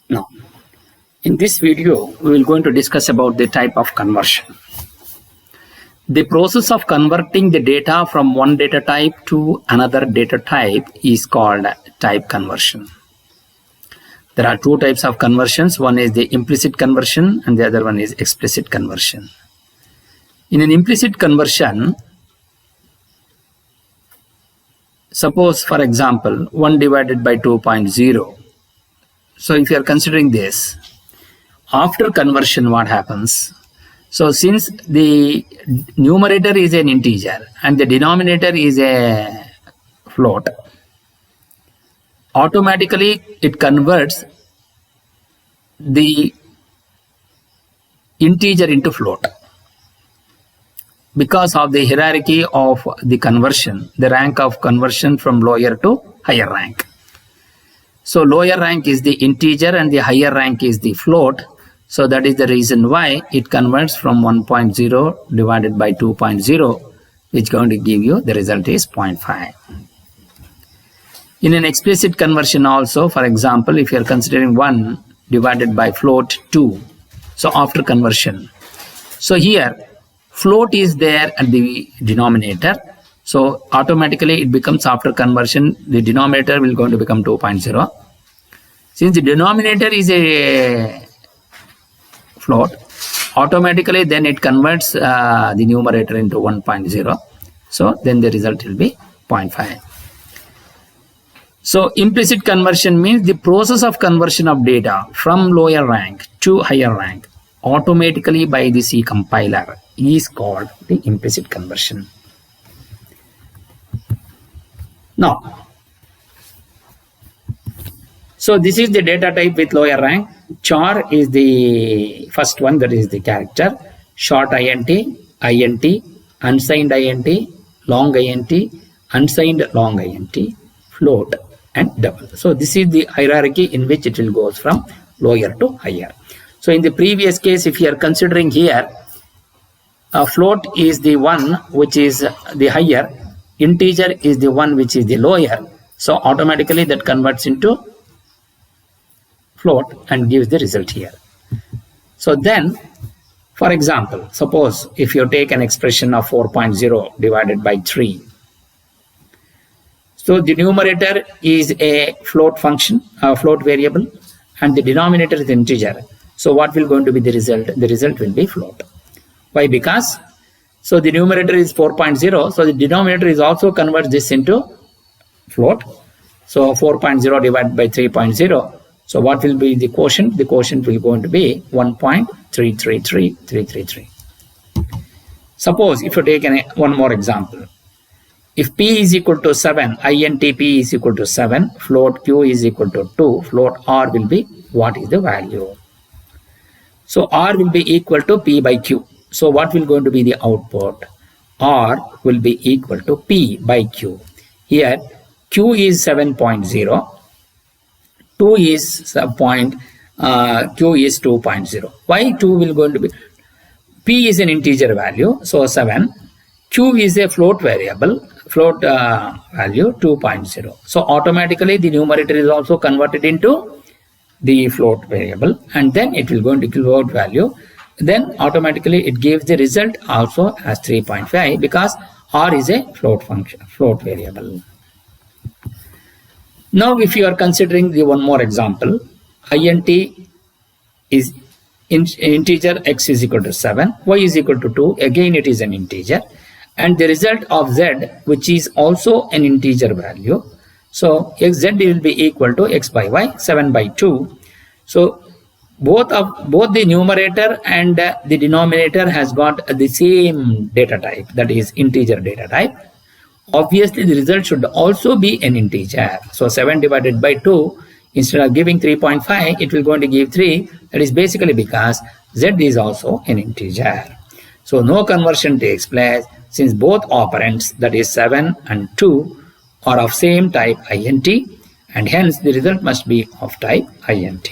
Now, in this video, we will going to discuss about the type of conversion. The process of converting the data from one data type to another data type is called type conversion. There are two types of conversions. One is the implicit conversion and the other one is explicit conversion. In an implicit conversion, suppose for example 1 divided by 2.0. So if you are considering this, after conversion what happens? So since the numerator is an integer and the denominator is a float, automatically it converts the integer into float. Because of the hierarchy of the conversion, the rank of conversion from lower to higher rank. So lower rank is the integer and the higher rank is the float. So that is the reason why it converts from 1.0 divided by 2.0, which is going to give you the result is 0.5. In an explicit conversion also, for example, if you are considering 1 divided by float 2, so after conversion. So here float is there at the denominator. So automatically it becomes after conversion, the denominator will going to become 2.0. Since the denominator is a float, automatically then it converts the numerator into 1.0. So then the result will be 0.5. So implicit conversion means the process of conversion of data from lower rank to higher rank automatically by the C compiler is called the implicit conversion. Now, so this is the data type with lower rank. Char is the first one, that is the character. Short int, int, unsigned int, long int, unsigned long int, float and double. So this is the hierarchy in which it will go from lower to higher. So in the previous case, if you are considering here, a float is the one which is the higher, integer is the one which is the lower. So automatically that converts into float and gives the result here. So then, for example, suppose if you take an expression of 4.0 divided by 3. So the numerator is a float function, a float variable, and the denominator is integer. So what will going to be the result? The result will be float. Why? Because so the numerator is 4.0, so the denominator is also converts this into float. So 4.0 divided by 3.0. So what will be the quotient? The quotient will going to be 1.333333. Suppose if you take one more example. If P is equal to 7, int P is equal to 7, float Q is equal to 2, float R will be what is the value? So R will be equal to P by Q. So what will going to be the output? R will be equal to P by Q. Here Q is 7.0. 2 is Q is 2.0. Why 2 will going to be? P is an integer value, so 7. Q is a float variable, float value 2.0. So automatically the numerator is also converted into the float variable, and then it will go into float value. Then automatically it gives the result also as 3.5 because R is a float function, float variable. Now if you are considering the one more example, int is integer x is equal to 7, y is equal to 2, again it is an integer, and the result of z, which is also an integer value. So z will be equal to x by y, 7 by 2. So both the numerator and the denominator has got the same data type, that is integer data type. Obviously the result should also be an integer. So 7 divided by 2, instead of giving 3.5, it will going to give 3. That is basically because z is also an integer. So no conversion takes place since both operands, that is 7 and 2, are of same type int, and hence the result must be of type int.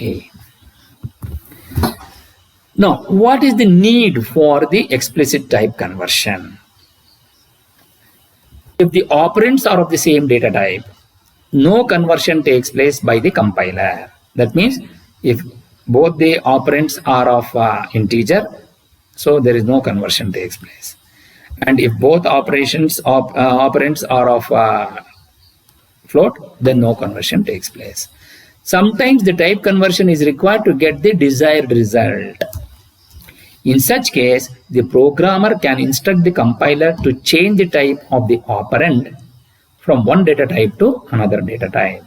Now, what is the need for the explicit type conversion? If the operands are of the same data type, no conversion takes place by the compiler. That means If both the operands are of integer, so there is no conversion takes place. And if both operands are of float, then no conversion takes place. Sometimes the type conversion is required to get the desired result. In such case, the programmer can instruct the compiler to change the type of the operand from one data type to another data type.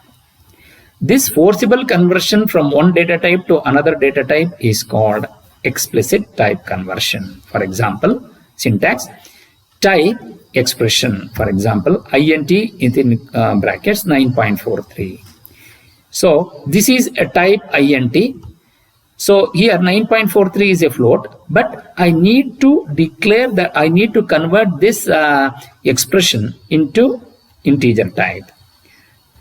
This forcible conversion from one data type to another data type is called explicit type conversion. For example, syntax type expression, for example, int within brackets 9.43. So this is a type int. So here 9.43 is a float, but I need to declare that I need to convert this expression into integer type.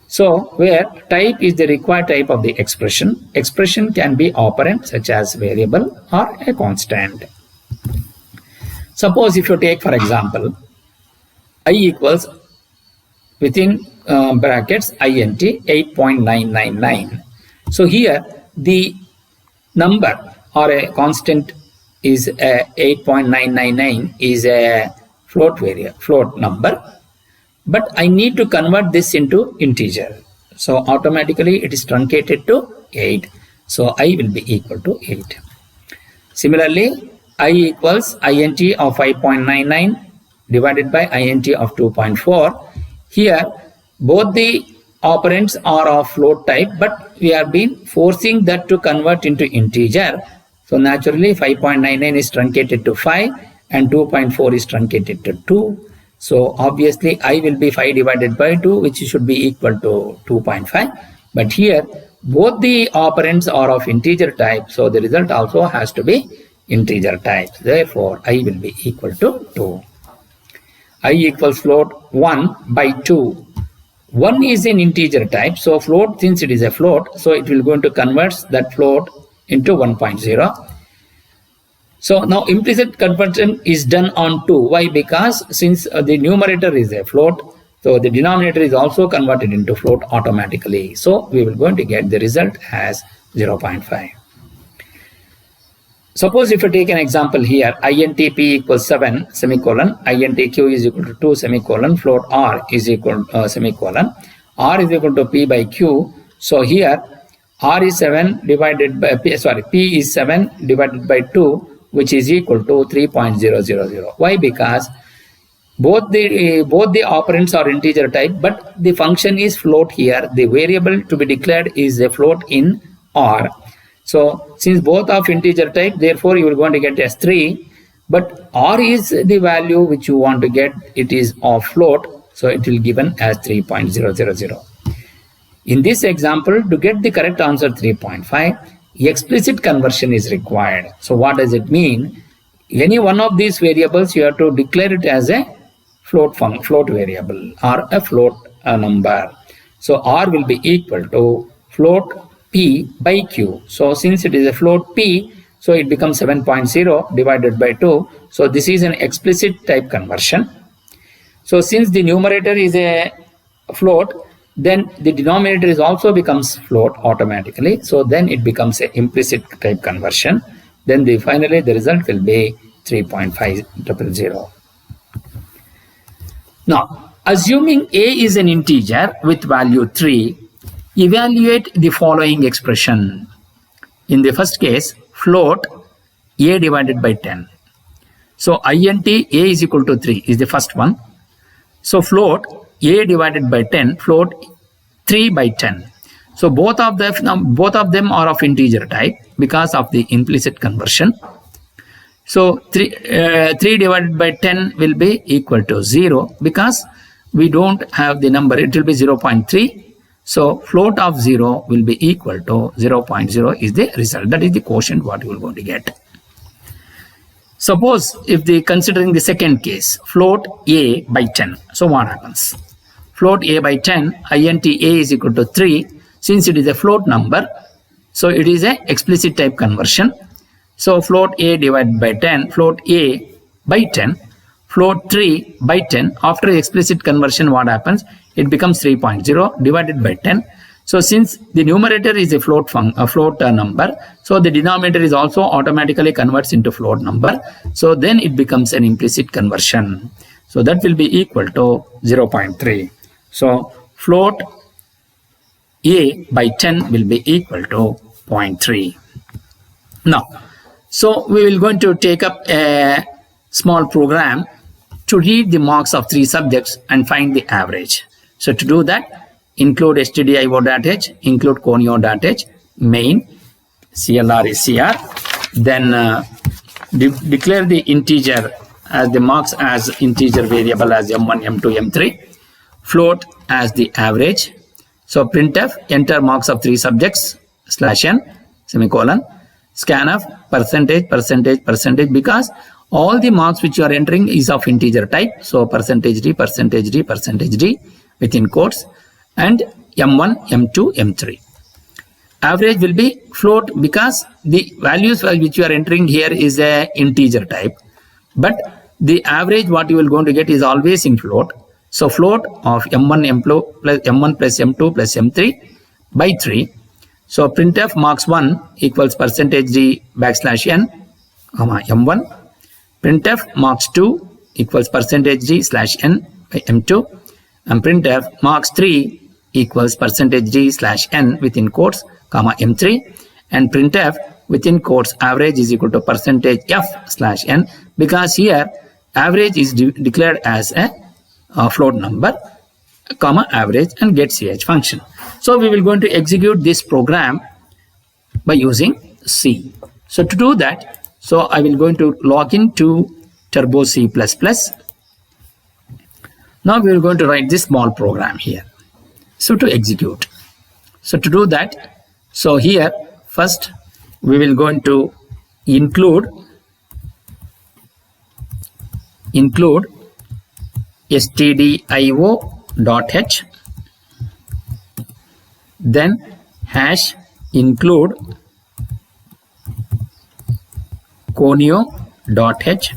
So where type is the required type of the expression. Expression can be operand such as variable or a constant. Suppose if you take, for example, I equals within brackets int 8.999. So here the number or a constant is 8.999 is a float number, but I need to convert this into integer. So automatically it is truncated to 8. So I will be equal to 8. Similarly, I equals int of 5.99 divided by int of 2.4. Here both the operands are of float type, but we have been forcing that to convert into integer. So naturally 5.99 is truncated to 5 and 2.4 is truncated to 2. So obviously I will be 5 divided by 2, which should be equal to 2.5. But here both the operands are of integer type, so the result also has to be integer type. Therefore I will be equal to 2. I equals float 1 by 2. 1 is an integer type, so float, since it is a float, so it will going to convert that float into 1.0. So now implicit conversion is done on 2. Why? Because since the numerator is a float, so the denominator is also converted into float automatically. So we will going to get the result as 0.5. Suppose if you take an example here, int p equals 7 semicolon, int q is equal to 2 semicolon, float r is equal semicolon, r is equal to p by q. So here r is 7 divided by p is 7 divided by 2, which is equal to 3.000. Why? Because both the operands are integer type, but the function is float here. The variable to be declared is a float in r. So since both are integer type, therefore you are going to get as 3, but r is the value which you want to get, it is of float, so it will given as 3.000. In this example, to get the correct answer 3.5, explicit conversion is required. So what does it mean? Any one of these variables you have to declare it as a float variable or a float number. So r will be equal to float p by q. So since it is a float p, so it becomes 7.0 divided by 2. So this is an explicit type conversion. So since the numerator is a float, then the denominator is also becomes float automatically. So then it becomes an implicit type conversion. Then finally the result will be 3.500. Now, assuming a is an integer with value 3, evaluate the following expression. In the first case, float a divided by 10. So int a is equal to 3 is the first one. So float a divided by 10, float 3 by 10. So both of them are of integer type because of the implicit conversion. So 3 divided by 10 will be equal to 0 because we don't have the number, it will be 0.3. So float of 0 will be equal to 0.0 is the result. That is the quotient what you are going to get. Suppose if considering the second case, float a by 10. So what happens? Float a by 10, int a is equal to 3. Since it is a float number, so it is a explicit type conversion. So float a divided by 10, float a by 10, float 3 by 10. After explicit conversion, what happens? It becomes 3.0 divided by 10. So since the numerator is a float number, so the denominator is also automatically converts into float number. So then it becomes an implicit conversion. So that will be equal to 0.3. So float a by 10 will be equal to 0.3. Now, so we will going to take up a small program to read the marks of 3 subjects and find the average. So to do that, include stdio.h, include conio.h, main, CLR is CR, then declare the integer as the marks as integer variable as m1, m2, m3, float as the average. So printf, enter marks of 3 subjects, /n, semicolon, scanf, %, because all the marks which you are entering is of integer type. So %d, %d within quotes, and m1, m2, m3. Average will be float because the values which you are entering here is a integer type. But the average what you will going to get is always in float. So float of m1 plus m2 plus m3 by 3. So printf marks 1 equals %d \n, m1. Printf marks 2 equals %d/n by m2. And printf marks 3 equals %d/n within quotes, m3. And printf within quotes average is equal to %f/n, because here average is declared as a float number, average, and get ch function. So we will going to execute this program by using C. So to do that, so I will going to log into Turbo C++. Now we are going to write this small program here. So to execute. So to do that, so here first we will going to include stdio.h, then hash include conio.h,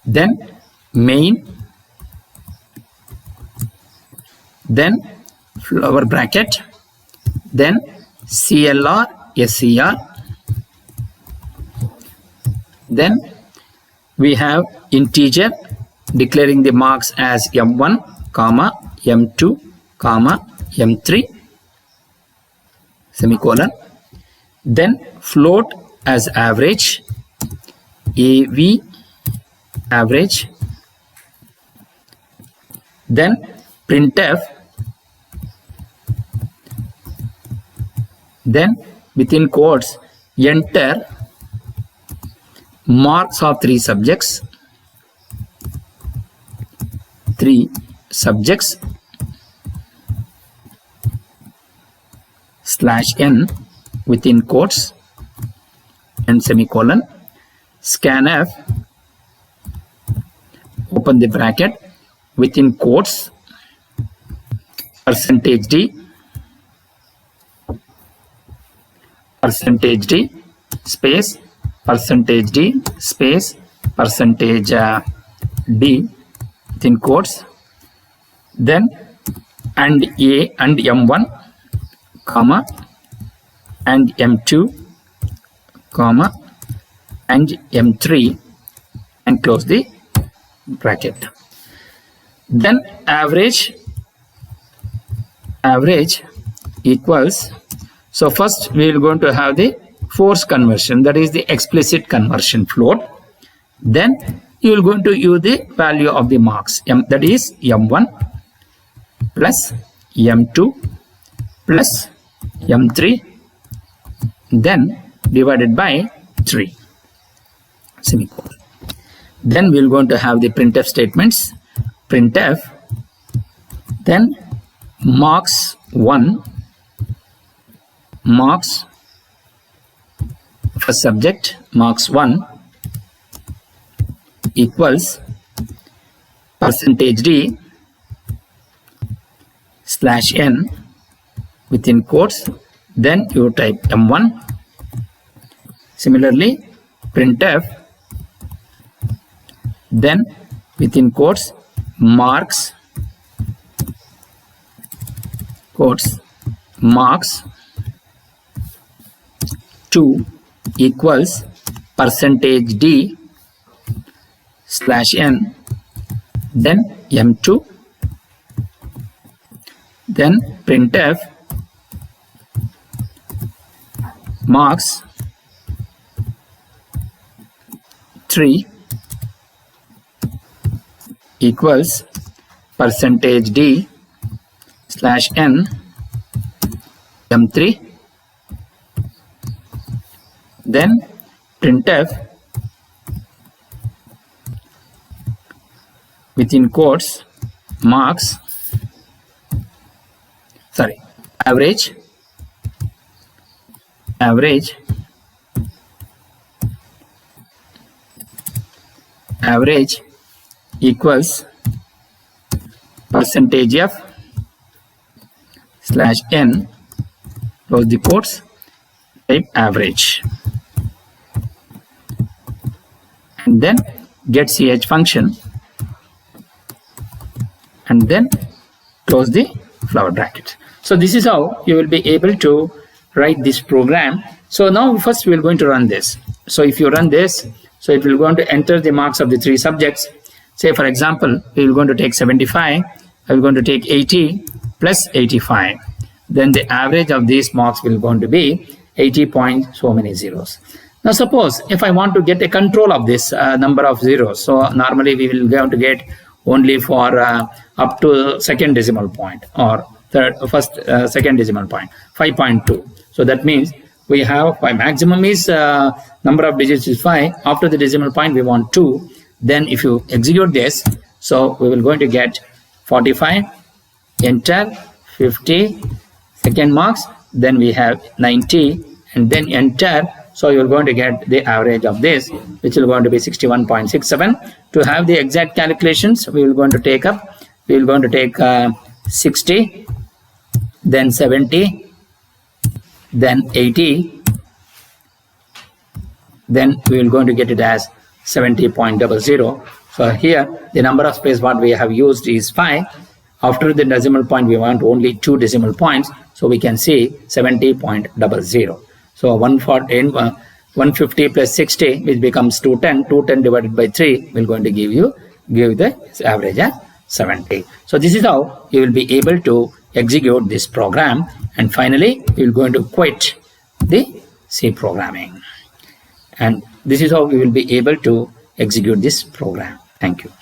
then main, then flower bracket, then CLR SCR, then we have integer declaring the marks as m1, m2, m3, semicolon, then float as average, AV average, then printf, then within quotes enter marks of 3 subjects, /n within quotes and semicolon, scanf, open the bracket, within quotes %d, space, %d space, %d within quotes, then and a and m1, and m2, and m3, and close the bracket. Then average equals, so first we are going to have the force conversion, that is the explicit conversion float. Then you will going to use the value of the marks, that is m1 plus m2 plus m3, then divided by 3, semicolon. Then we are going to have the printf statements, printf, then marks 1, marks for subject, marks 1 equals %d /n within quotes, then you type m1. Similarly, printf, then within quotes marks quotes marks 2 equals percentage D slash n, then M2, then printf marks 3 equals percentage D slash n M3, then printf within quotes marks average equals percentage F slash n, close the quotes, type average, and then get ch function, and then close the flower bracket. So this is how you will be able to write this program. So now first we are going to run this. So if you run this, so it will going to enter the marks of the 3 subjects. Say for example, we are going to take 75, I am going to take 80 plus 85. Then the average of these marks will going to be 80 point so many zeros. Now suppose if I want to get a control of this number of zeros, so normally we will going to get only for up to second decimal point, or second decimal point, 5.2. So that means we have maximum is number of digits is 5. After the decimal point we want 2. Then if you execute this, so we will going to get 45, enter, 50, second marks, then we have 90, and then enter. So you are going to get the average of this, which will going to be 61.67. To have the exact calculations, we will going to take 60, then 70, then 80, then we will going to get it as 70.00. So here the number of space what we have used is 5. After the decimal point we want only 2 decimal points, so we can see 70.00. So 150 plus 60, which becomes 210. 210 divided by 3 will going to give the average as 70. So this is how you will be able to execute this program, and finally you will going to quit the C programming. And this is how we will be able to execute this program. Thank you.